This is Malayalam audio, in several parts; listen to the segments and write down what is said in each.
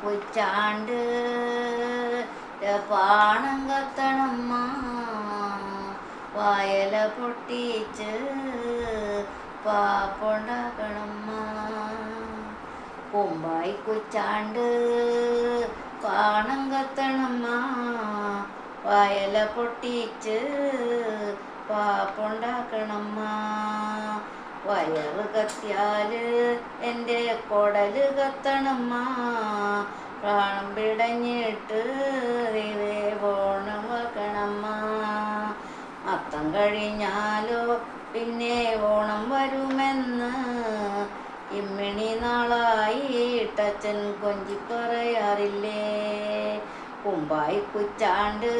കുച്ചാണ്ട് പാണം കത്തണമ്മ വായല പൊട്ടിച്ച് പാപ്പുണ്ടാക്കണമ്മ കുമ്പായി കുച്ചാണ്ട് പാണം കത്തണമ്മ വായല പൊട്ടിച്ച് പാപ്പുണ്ടാക്കണമ്മ വയറ് കത്തിയാല് എൻ്റെ കുടല് കത്തണമ്മ പ്രാണം പിടഞ്ഞിട്ട് ദൈവേ ഓണം വെക്കണമ്മ അത്തം കഴിഞ്ഞാലോ പിന്നെ ഓണം വരുമെന്ന് ഇമ്മിണി നാളായിട്ടച്ഛൻ കൊഞ്ചി പറയാറില്ലേ കുമ്പായി കുച്ചാണ്ട്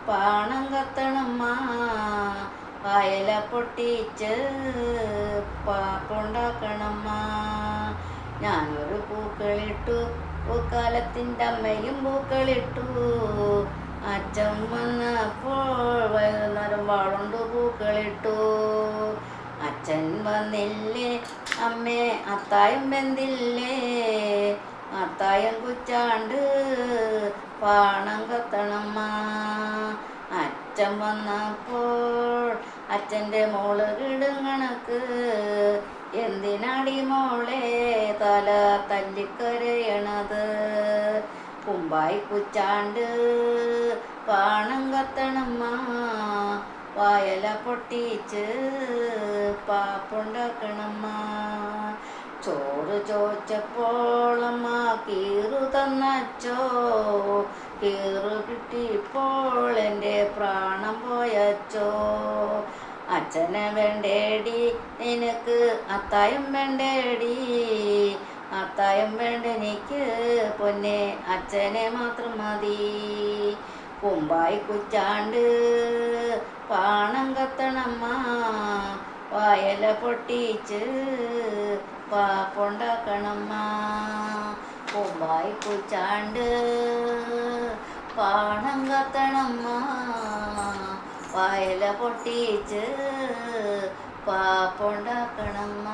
പാണം കത്തണമ്മ വായല പൊട്ടിച്ച് പാപ്പുണ്ടാക്കണമ്മ ഞാനൊരു പൂക്കളിട്ടു പൂക്കാലത്തിൻ്റെ അമ്മയും പൂക്കളിട്ടു അച്ഛൻ വന്നപ്പോൾ വൈകുന്നേരം വാളുണ്ട് പൂക്കളിട്ടു അച്ഛൻ വന്നില്ലേ അമ്മേ അത്തായം വെന്തില്ലേ അത്തായം കുച്ചാണ്ട് പാണം കത്തണമ്മ അച്ഛൻ വന്നപ്പോൾ അച്ഛൻ്റെ മോള് കിടുങ്ങണക്ക് എന്തിനാടി മോളെ തല തല്ലിക്കരയണത് കുമ്പായി കുച്ചാണ്ട് പാണം കത്തണമ്മ വായല പൊട്ടിച്ച് പാപ്പുണ്ടാക്കണമ്മ ചോറ് ചോദിച്ചപ്പോളമ്മ കീറു തന്നച്ചോ കീറു കിട്ടിയപ്പോൾ എൻ്റെ പ്രാണം പോയച്ചോ അച്ഛനെ വേണ്ടേടി നിനക്ക് അത്തായം വേണ്ടേടി അത്തായം വേണ്ടെനിക്ക് പൊന്നെ അച്ഛനെ മാത്രം മതി കുമ്പായി കുച്ചാണ്ട് പാണം കത്തണമ്മ വായല പൊട്ടിച്ച് പാപ്പുണ്ടാക്കണമ്മ കുമ്പായി കുച്ചാണ്ട് പാണം കത്തണമ്മ വായല പൊട്ടിച്ച് പാപ്പുണ്ടാക്കണമ്മ